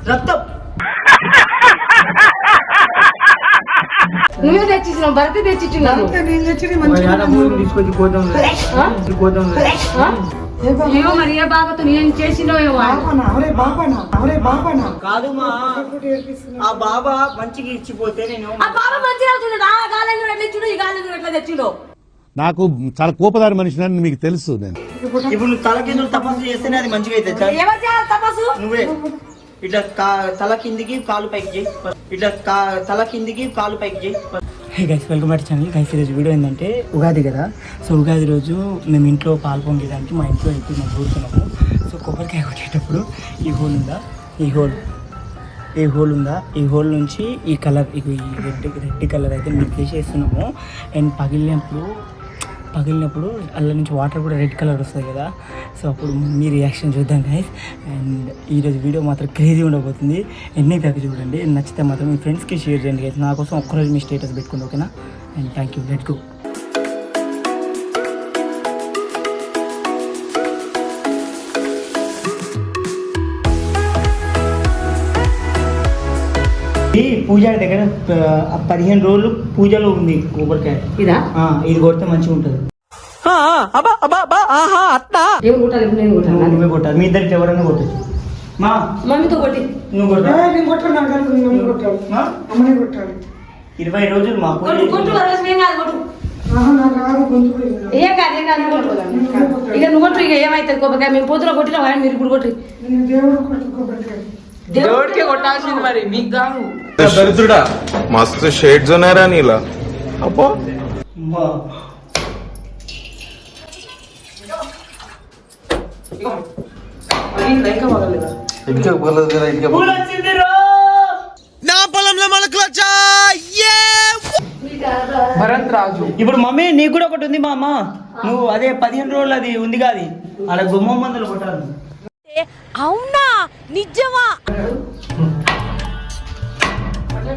రక్తం నువ్వే తెచ్చిచ్చినావు, భర్త తెచ్చిచ్చినావు. ఏమో మరి ఏ బాబాతో నేను చేసినావు కాదు మా ఆ బాబా మంచిగా ఇచ్చిపోతే నేను ఆ బాబా మంచిగా అవుతుంది. ఆ గాలి ఎట్లా ఇచ్చిండు, ఈ గాలి ఎట్లా తెచ్చిండు. నాకు చాలా కోపదారి మనిషిని మీకు తెలుసు. నేను ఇప్పుడు నువ్వు తల కింద తపస్సు చేస్తేనే అది మంచిగా అయితే ఎవరు చేయాలి తపస్సు? నువ్వే ఇట్లా తల కిందికి కాలు పైకి చేయి, ఇట్లా తల కిందికి కాలు పైకి చేయి. Hey guys, welcome back channel. Guys ఈరోజు వీడియో ఏంటంటే ఉగాది కదా. సో ఉగాది రోజు మేము ఇంట్లో పాలు పొంగేదానికి మా ఇంట్లో అయితే మేము కూర్చున్నాము. సో కొబ్బరికాయ కొట్టేటప్పుడు ఈ హోల్ ఉందా, ఈ హోల్ ఉందా, ఈ హోల్ నుంచి ఈ కలర్ ఈ రెడ్ కలర్ అయితే మేము తీసేస్తున్నాము. అండ్ పగిలినప్పుడు అల్ల నుంచి వాటర్ కూడా రెడ్ కలర్ వస్తుంది కదా. సో అప్పుడు మీ రియాక్షన్ చూద్దాం గైస్. అండ్ ఈరోజు వీడియో మాత్రం క్రేజీ ఉండబోతుంది. ఎన్ని దాకా చూడండి, నచ్చితే మాత్రం మీ ఫ్రెండ్స్కి షేర్ చేయండి గైస్. నా కోసం ఒక్కరోజు మీ స్టేటస్ పెట్టుకోండి, ఓకేనా? And thank you. Let's go. పూజారి దగ్గర 15 రోజులు పూజలో ఉంది కొబ్బరికాయ. ఇదా ఇది కొడితే మంచిగా ఉంటుంది. నువ్వే కొట్టాలి, మీ ఇద్దరికి ఎవరైనా కొట్టచ్చు. మా మమ్మీతో కొట్టి నువ్వు కొట్టాలి. 20 రోజులు మా పూజ. ఇక నువ్వు కొట్టు. ఇక ఏమైతుంది కొబ్బరికాయ? మేము పొద్దున కొట్టినా కానీ మీరు ఇప్పుడు కొట్టి. దేవుడికి కొట్టాల్సింది మరి, మీకు కాదు. దరిద్రుడా, మస్తు షేడ్స్ ఉన్నారా నీలా? అబ్బో నా పొలంలో మొలకలొచ్చా. భరత్ రాజు. ఇప్పుడు మమ్మీ నీకు కూడా ఒకటి ఉంది మా అమ్మ. నువ్వు అదే 15 రోజులు అది ఉంది కాదు, అలా గుమ్మ మందులు కొట్టాలి. అవునా, నిజమా?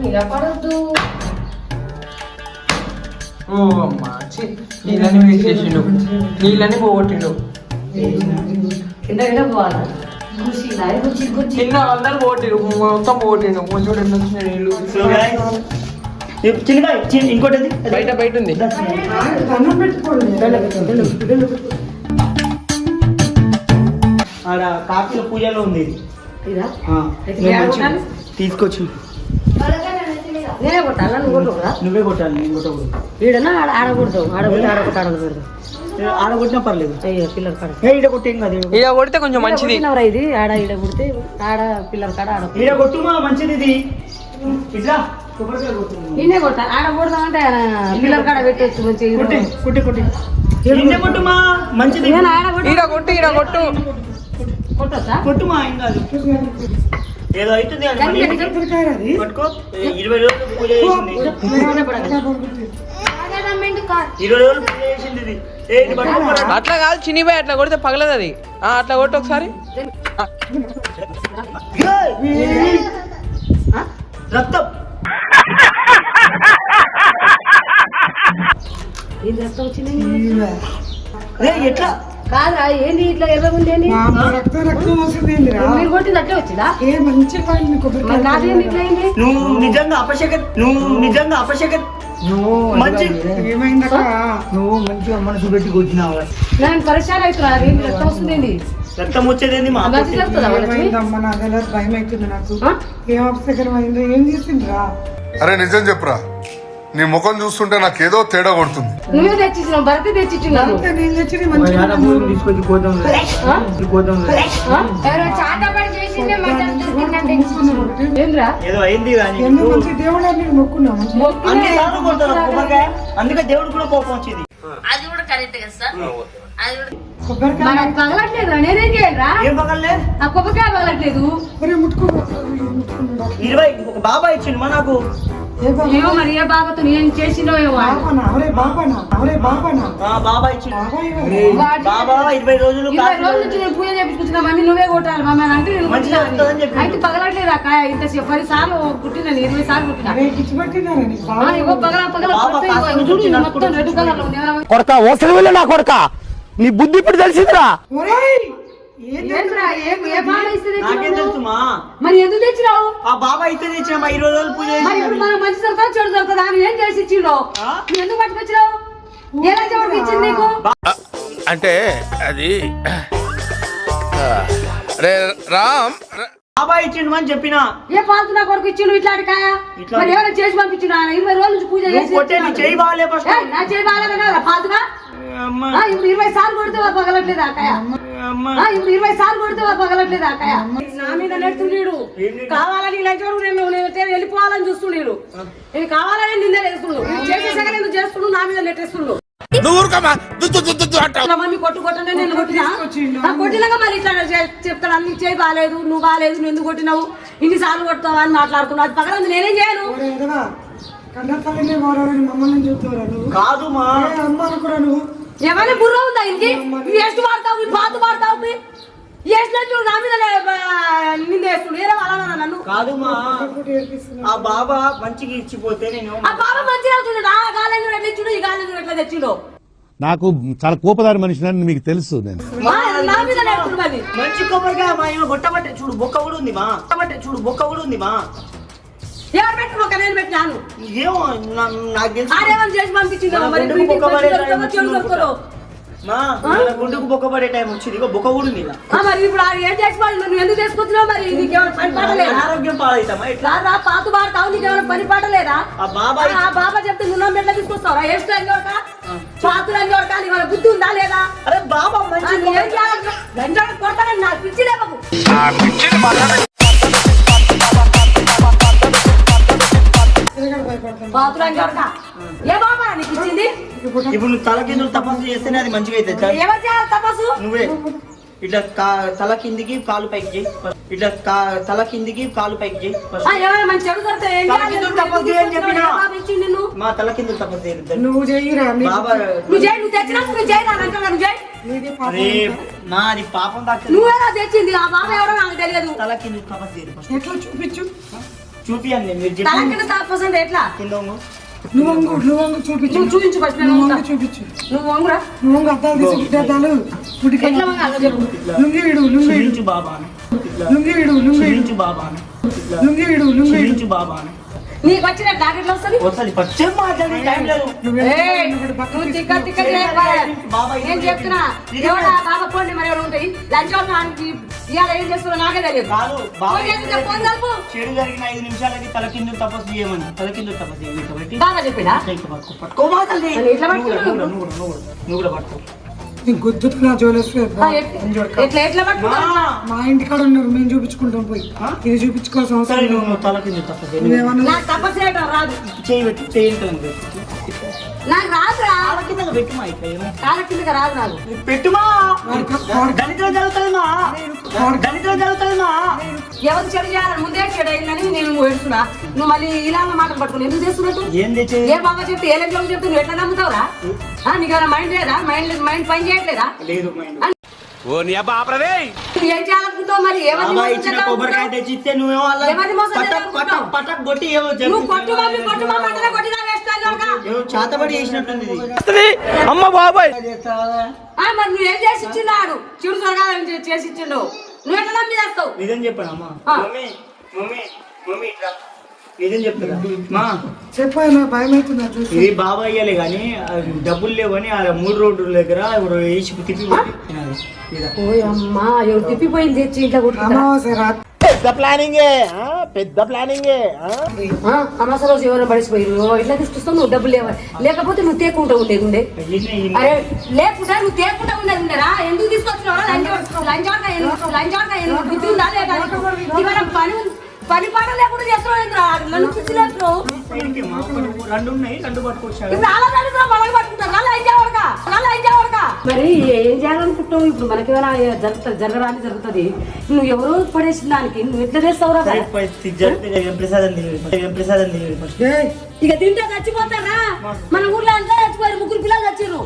నిలబడద్దు. ఓ అమ్మా, నీళ్ళని వేసేసిండు, నీళ్ళని పోగొట్టిండు. కింద పోవాలా? కింద అందరు పోగొట్టిండు, మొత్తం పోగొట్టిండు. చూడండి ఎంత వచ్చిన నీళ్ళు. ఇంకోటి బయట ఉంది. ఆడ కాకుల పూజలో ఉంది. తీసుకొచ్చి నేనే కొట్టాలా? నువ్వు కొట్టుకురా. నువ్వే కొట్టాలి, నేను కొట్టకూడదు. ఈడనా ఆడకూడదు. ఆడగొట్టినా పర్లేదు. పిల్లల కాడ ఈడ కొట్టి ఏం కాదు. ఈడ కొడితే కొంచెం మంచిది. ఇది ఆడ ఈడ కొడితే ఆడ పిల్లల కాడ ఆడ ఈడ కొట్టుమా మంచిది. ఇది ఇట్లా నేనే కొట్టాలి. ఆడ కొడతామంటే పిల్లల కాడ పెట్టవచ్చు మంచిగా. కొట్టుమా మంచిది. ఈడ కొట్టు కొట్టొచ్చా? కొట్టుమా ఏం కాదు. ఏదో అవుతుంది. పట్టుకో. 20 రోజులు పూజ చేసింది. 20 రోజులు పూజ చేసింది ఇది. అట్లా కాదు, చినిపోయి అట్లా కొడితే పగలదు అది. అట్లా కొట్టు ఒకసారి. రక్తం రక్తం వచ్చింది ఎట్లా కాదురా? ఏంది ఇట్లా ఎర్రగా ఉంది? మీరు కొట్టింది అట్లే వచ్చిందా? నాదేంది ఇట్లా అయింది? నువ్వు నిజంగా అపశకన్. నువ్వు మంచిగా మనసు పెట్టి కొట్టినావు. నేను పరిశాన్ అవుతున్నా. ఏంది రక్తం వస్తుంది? రక్తం వచ్చేది మా భయం అవుతుంది నాకు. ఏం అపశకరం అయిందో, ఏం చేసిండ్రా? అరే నిజం చెప్పురా, నీ ముఖం చూస్తుంటే నాకేదో తేడా కొడుతుంది. నువ్వే తెచ్చిచ్చినావు, భర్త తెచ్చిచ్చినావు. నేను తెచ్చి తీసుకొచ్చి కోద్దాం. ఏదో అయింది కానీ మంచి దేవుడు మొక్కున్నాము. అన్ని సార్లు కొడతారు కొబ్బరికాయ, అందుకే దేవుడు కూడా కోపం వచ్చింది. అది కూడా కరెక్ట్ కదా సార్. పగలట్లేదు. నేనేం చేయాలరా? ఏం పగలలే? ఆ కొబ్బరికాయ పగలట్లేదు. 20 ఒక బాబా ఇచ్చిండు మా నాకు. ఏమో మరి ఏ బాబాతో నేను చేసినావు. బాబా ఇచ్చిండు. బాబా 20 రోజులు నుంచి నేను పూజ చేపించుకున్నా. మమ్మీ నువ్వే కొట్టాలి మమ్మీ అని అంటే అయితే పగలట్లేదు. ఆ కాయ ఇంత 10 సార్లు కుట్టినా, 20 సార్లు కుట్టినా. మొత్తం రెడ్ కలర్ లో ఉంది. కొడక ఓసలి వెళ్ళి నా కొడక, నీ బుద్ధి ఇప్పుడు తెలిసిందిరా. ఏంట్రా, ఏ బాబా ఇస్తే నాకేం తెచ్చినావు? తెలుసు మా మరి ఎందుకు తెచ్చినావు? ఆ బాబా అయితే తెచ్చిన మా 20 రోజులు పూజ మరి ఇప్పుడు మనం మంచి దొరకదా చెడు దొరకదా అని ఏం చేసి ఇచ్చిండో ఆ? నువ్వు ఎందుకు పట్టుకొచ్చినావు? ఎలా చెవుడికి ఇచ్చింది నీకు? అంటే అది రే రామ్ బాబా ఇచ్చిండు అని చెప్పిన ఏ పాలతు నా కొడుకు ఇచ్చిండు ఇట్లాంటి కాయ? ఇట్లా- మరి ఎవరైనా చేసి పంపించిన 20 రోజుల నుంచి పూజ చేసి కొట్టే నీ చెయ్యి బాగాలే ఫస్ట్ ఏయ్, నా చేయి బాగాలేదన్నా పాతుగా అమ్మ ఇప్పుడు 20 సార్లు కొడితే పగలట్లేదు ఆ కాయ. అమ్మ ఇప్పుడు 20 సార్లు కొడితే పగలట్లేదు ఆ కాయ. నా మీద నెడుతుండీడు కావాలని ఇలా చూడు నేను వెళ్ళిపోవాలని చూస్తుండీడు ఇది కావాలని నింద వేస్తుండు చేసేసాక నేను చేస్తుండు నా మీద నెట్టేస్తుండు నువ్వు ఊరుకోమా అంటావు. నా మమ్మీ కొట్టనే నేను కొట్టినా కొట్టినాక మరి ఇట్లా చెప్తాను అన్ని చేయి బాగాలేదు నువ్వు బాగాలేదు నువ్వు ఎందుకు కొట్టినావు ఇన్నిసార్లు కొడతావా అని మాట్లాడుతున్నావు అది పగలంది నేనేం చేయను ఎదగా కన్న తల్లిని వాడని మమ్మల్ని చూస్తావురా నువ్వు కాదు మా ఏ అమ్మ అనుకురా నువ్వు ఏమైనా బుర్ర ఉందా ఇంకి నువ్వు ಎಷ್ಟು వాడతావు ఈ పాత వాడతావు ಎಷ್ಟು నా మీద నిందేస్తుడు ఏదో అలా నన్ను కాదు మా ఒకటి ఏడిపిస్తున్నా ఆ బాబా మంచిగా ఇచ్చిపోతే నేను ఆ బాబా మంచిగా అవుతుండడు ఆ గాలి ఎట్లా ఇచ్చిండు ఈ గాలి ఎట్లా తెచ్చిండు నాకు చాలా కోపదారి మనిషిని మీకు తెలుసు నేను. నా మీద నేర్చుడు మరి మంచి కొబ్బరికాయ మా ఏమో గొట్టబట్టే చూడు బొక్క కూడా ఉంది మా గొట్టబట్టే చూడు బొక్క కూడా ఉంది మా ఎవరు పెట్టిన ఒక నేను పెట్టినాను ఏమో నాకు తెలుసు ఆరేమని చేసి పంపించిండు మన మరి గుండెకు బొక్క పడే టైం చెడు దొరకరు మా మన గుండెకు బొక్క పడే టైం వచ్చింది ఇగో బొక్క కూడా ఉంది ఇలా మరి ఇప్పుడు ఆ ఏం చేసి వాళ్ళు నువ్వు ఎందుకు తీసుకొచ్చినావు మరి నీకేమైనా పని పాట లేదా ఆరోగ్యం పాడైతామా ఎట్లా రా పాత పాడతావు నీకేమైనా పని పాట లేదా ఆ బాబా ఆ బాబా చెప్తే నువ్వు ఎట్లా తీసుకొస్తావురా హెయిర్ స్టైల్ చూడక పాతులు అని చూడక నీకు ఏమైనా బుద్ధి ఉందా లేదా అరే బాబా ఆ, మంచి నువ్వు ఏం చేయాలి గంజాడు కొడతానని నాకు పిచ్చి లేపకు తిరగడు భయపడతాను పాతులు అని చూడక ఏ బాబా నీకు ఇచ్చింది ఇప్పుడు నువ్వు తల కిందులు తపస్సు చేస్తేనే అది మంచిగా అవుతుంది చాలు. ఎవరు చేయాలి తపస్సు నువ్వే ఇట్లా తల కిందికి కాలు పైకి చేయి ఇట్లా తల కిందికి కాలు పైకి చేయి ఆ, ఎవరైనా మంచి చెడు దొరికితే ఏం తల చేయాలి? కిందులు తపస్సు చేయని చెప్పినా. ఏ బాబా ఇచ్చింది నిన్ను మా తల కిందులు తపస్సు చేయరు నువ్వు చెయ్యిరా బాబా నువ్వు చేయి నువ్వు తెచ్చినా నువ్వు చేయి నా అంటే నువ్వు చేయి నీది అరే పాపం మా అది పాపం దాకా నువ్వేనా తెచ్చింది ఆ బాబా ఎవరో నాకు తెలియదు తల కిందికి తపస్సు చేయరు ఫస్ట్ ఎట్లా చూపించు చూపియండి మీరు చెప్పి తలకింద తపస్సు అంటే ఎట్లా కింద ఉంగు. నువ్వు వంగు చూపించు నువ్వు చూపించు ఫస్ట్ నేను నువ్వు ఉంటా. వంగు చూపించు నువ్వు వంగురా నువ్వు వంగు అద్దాలు తీసి గుడ్డ అద్దాలు గుడికి ఎట్లా వంగాలో చెప్పు లుంగి విడు లుంగి విడు చూపించు బాబా అని లుంగి విడు లుంగి విడు చూపించు బాబా అని లుంగి విడు లుంగి విడు చూపించు బాబా అని నీకు వచ్చిన టార్గెట్ వస్తుంది వస్తుంది ఫస్ట్ మాట్లాడే టైం లేదు ఏయ్, నువ్వు తిక్క తిక్క చేయకపోయా. నేను చెప్తున్నా ఎవడా బాబా పోండి మరి ఎవరు ఉంటాయి లంచం ఇవాళ ఏం చేస్తున్నా నాకే తెలియదు కాదు బాబా ఫోన్ చేస్తే ఫోన్ కలుపు. చెడు జరిగిన 5 నిమిషాలకి తల కింద తపస్సు చేయమని తల కింద తపస్సు చేయమని కాబట్టి బాగా చెప్పినా పట్టుకోమాకండి మరి ఎట్లా పట్టుకుంటావు? నువ్వు కూడా పట్టుకో నీ గుద్దుతు నా జోలెస్ ఎట్లా ఎట్లా పట్టుకుంటావు మా ఇంటికాడ ఉన్నారు మేము చూపించుకుంటాం పోయి ఇది చూపించుకోవాల్సిన సరే అవసరం లేదు నువ్వు తల కింద తపస్సు చేయి నువ్వేమన్నా నాకు తపస్సు చేయడం రాదు చేయి పెట్టి చేయి పెట్టు నాకు రాదురా తల కింద పెట్టుమా ఇక్కడ ఏమో. కాళ్ళ కిందకి రాదు నాకు పెట్టుమా దళితులు జరుగుతుంది మా దళితులు జరుగుతుంది మా ఎవరు చెడు చేయాలని ముందే చెడు అయిందని నేను పెడుతున్నా నువ్వు మళ్ళీ ఇలా మాటలు పట్టుకుని ఎందుకు చేస్తున్నట్టు ఏం తెచ్చే ఏ బాబా చెప్తే ఏ లెక్కలో చెప్తే నువ్వు ఎట్లా నమ్ముతావురా నీకు ఏమైనా మైండ్ లేదా మైండ్ పని చేయట్లేదా లేదు మైండ్ ఓ నీ అబ్బా ఆపరదే నువ్వు ఏం చేయాలనుకుంటావు మరి ఎవరిని బాబా మోసం ఇచ్చిన చేద్దాం కొబ్బరికాయ అనుకుంటావు? తెచ్చి ఇస్తే నువ్వేమో అలా ఎవరిని మోసం చేద్దాం పటక్ అనుకుంటావు? పటక్ పటక్ కొట్టి ఏమో నువ్వు కొట్టు మా పంటలో కొట్టినా వేస్తాను కనుక ఏమో చేతబడి చేసినట్టుంది ఇది అమ్మ బాబాయ్ మరి నువ్వు ఏం చేసి ఇచ్చిన్నాడు చెడు త్వరగా చేసి ఇచ్చిండు నువ్వు ఎట్లా నమ్మి చేస్తావు నిజం చెప్పాను అమ్మా ఆ. మమ్మీ మమ్మీ మమ్మీ ఇట్లా నిజం చెప్తున్నా మా చెప్పాను నాకు భయం అవుతుంది అది చూసి ఇది బాబా అయ్యాలి కానీ డబ్బులు లేవని ఆ 3 రోడ్ల దగ్గర ఎవరు వేసి తిప్పి కొట్టి తినాలి. ఈడ. ఓయ్ అమ్మా ఎవరు తిప్పిపోయింది తెచ్చి ఇంట్లో కొట్టుకుంటా అమావాస్య రాత్రి అమాస రోజు ఎవరు పడిచిపోయారు ఇట్లా తీసుకొస్తావు నువ్వు డబ్బులు లేవా లేకపోతే నువ్వు తేకుంటా ఉండేది ఉండే ఈయన అరే లేకుండా నువ్వు తేకుండా ఉండేది ఉండేరా ఎందుకు తీసుకొచ్చినావు లంచాడుగా బుద్ధి ఉందా లేదా ఇవాళ పని పాట లేకుండా చేస్తున్నావు నన్ను పిచ్చి లేస్తున్నావు ఈయనకి మా పడుకు 2 ఉన్నాయి 2 పట్టుకొచ్చాడు ఇప్పుడు అలా నడుస్తున్నావు మనకి పట్టుకుంటారు అలా ఇంకేవడక మరి ఏం చేయాలనుకుంటావు ఇప్పుడు మనకేమైనా జరగరాని జరుగుతుంది నువ్వు ఎవరో పడేసిన దానికి నువ్వు ఎట్లా చేస్తావురా ప్రసాదం తెలియదు ఫస్ట్ ఏయ్ ఇక తింటే చచ్చిపోతారా మన ఊర్లో అంతా చచ్చిపోయారు 3 పిల్లలు చచ్చారు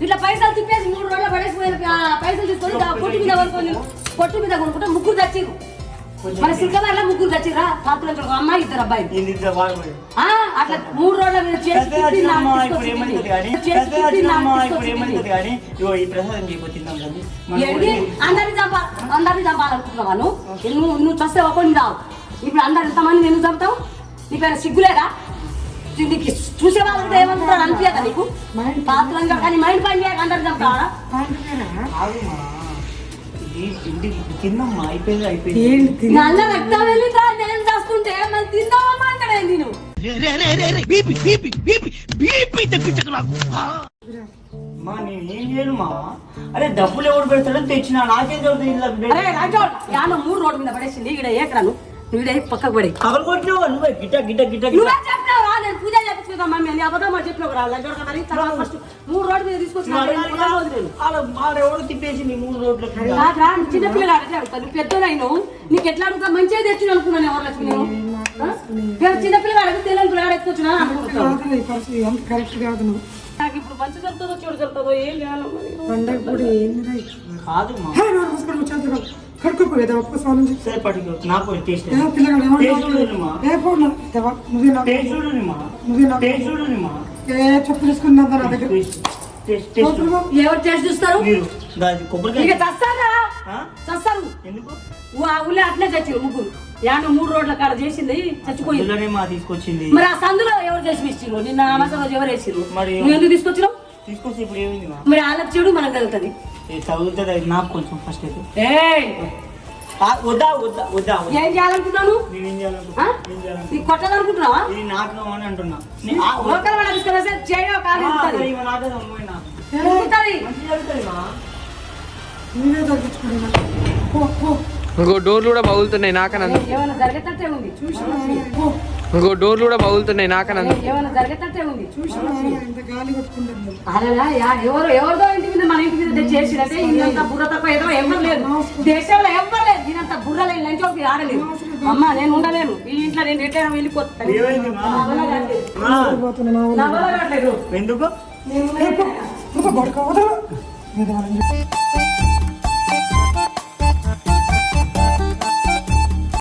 ఇట్లా పైసలు తిప్పేసి 3 రోజులు పడేసిపోయారు పైసలు తీసుకొని పొట్టు మీద కొనుక్కుంటే 3 చచ్చిరు మన సిక్కవాళ్ళ 3 చచ్చిరా పాత్ర ఒక అమ్మాయి 2 అబ్బాయి అట్లా 3 రోజుల మీద చేసి కథ వచ్చినమ్మా, ఇప్పుడు ఏమవుతుంది కానీ కథ వచ్చినమ్మా, ఇప్పుడు ఏమవుతుంది కానీ ఇగో ఈ ప్రసాదం చేయబోతున్నాం కానీ అందరిని చంపాలనుకుంటున్నావా నువ్వు చస్తే ఒకటి రావు. ఇప్పుడు అందరు ఎంతమంది నేను చంపుతావు? నీకు సిగ్గులేదా? నీకు చూసే వాళ్ళంతా ఏమంటారు అనిపించదా నీకు? పాత్రంగా కానీ మైండ్ పని చేయక అందరు చంపుతావా? తిన్నమ్మా, అయిపోయింది. నల్ల రక్తం వెళ్ళి నేను చేస్తుంటే మళ్ళీ తిందామా అంటాడే నేను. మా నేను ఏం చేయను మా. అరే డబ్బులు ఎవరు పెడతాడని తెచ్చినా, నాకేం చదువుతుంది? అరే రాజోడ్ యాన 3 రోడ్డు మీద పడేసింది. ఇక్కడ ఏకరాను నువ్వు పక్కకు పడే కవర్ కొట్టినావా నువ్వే? గిట్ట గిట్ట గిట్ట నువ్వే చెప్పినావురా, నేను పూజ చేపించుకుందా మమ్మీ అని అబద్ధం చెప్పినావు రా. రాజోడ్ కదా తర్వాత ఫస్ట్ 3 రోడ్డు మీద తీసుకొచ్చిన ఎవరు తిప్పేసింది 3 రోడ్లకి? రాదురా, చిన్నపిల్లలు అడిగితే అడుగుతా. నువ్వు పెద్దోడైనావు, నీకు ఎట్లా అడుగుతా? మంచిగా తెచ్చిన అనుకున్నాను. ఎవరు లక్ష్మి నేను చిన్నపిల్లలు అడిగితే తెలియని ఎత్తుకొచ్చినా అనుకుంటున్నాను. కరెక్ట్ కాదు నువ్వు. నాకు ఇప్పుడు మంచి జరుగుతుందో చెడు జరుగుతుందో ఏం చేయాలి మరి. పండగ కూడా ఏందిరా కాదు మా. కడుక్కోపోయేదా ఒక్క స్నానం చేసి సరే పట్టుకో, నాకు టేస్ట్ పిల్లగాడు టేస్ట్ చూడండి మా. నువ్వే నాకు టేస్ట్ చూడండి మా. నువ్వే నాకు టేస్ట్ చూడండి మా. చెప్పు తీసుకున్నా నా దగ్గర టేస్ట్ ఎవరు చేసి చూస్తారు? మీరు దాని కొబ్బరికాయ ఇక చస్తారా? ఆ? చస్తారు. ఎందుకు? ఆ ఊళ్ళో అట్లే చచ్చారు ముగ్గురు. యాను 3 రోడ్ల కాడ చేసింది చచ్చిపోయింది. అందులోనే మా తీసుకొచ్చింది. మరి ఆ సందులో ఎవరు చేసి ఇచ్చిర్రు? నిన్న అమాసం రోజు ఎవరు వేసిర్రు? మరి నువ్వు ఎందుకు తీసుకొచ్చినావు? తీసుకొచ్చి ఇప్పుడు ఏమైంది మా? మరి వాళ్ళకి చెడు మనకు కలుగుతుంది. చదువుతుంది అది నాకు కొంచెం ఫస్ట్ అయితే. ఏయ్, వద్దా వద్దా వద్దా వద్దా. ఏం చేయాలనుకుంటున్నాను? నేను ఏం చేయాలనుకుంటున్నా? ఏం చేయాలనుకుంటున్నా? నీకు కొట్టాలనుకుంటున్నావా? ఇది నాకు అని అంటున్నా. లోకల్ వాళ్ళ తీసుకొస్తే చేయో కాదు ఉంటుంది. మంచి జరుగుతుంది మా. నువ్వే తగ్గించుకున్నా ఇంకో డోర్లు కూడా పగులుతున్నాయి నాకనందు. ఏమైనా జరిగేటట్టే ఉంది. ఇంకో డోర్లు కూడా పగులుతున్నాయి నాకనందు. ఏమైనా జరిగేటట్టే ఉంది. ఇంత గాలి కొట్టుకుంటుంది. అలా ఎవరిదో ఇంటి మీద మన ఇంటి మీద చేసినట్టే ఇంత బుర్ర తక్కువ ఏదో ఎవరు లేదు దేశంలో ఎవరు లేదు. దీనంత బుర్ర లేని లంచోకి ఆడలేదు. అమ్మ నేను ఉండలేను ఈ ఇంట్లో, నేను రిటైర్ వెళ్ళిపోతాను. ఏమైంది మా? నా వల్ల కావట్లేదు. ఎందుకు? పడుకోవద్దు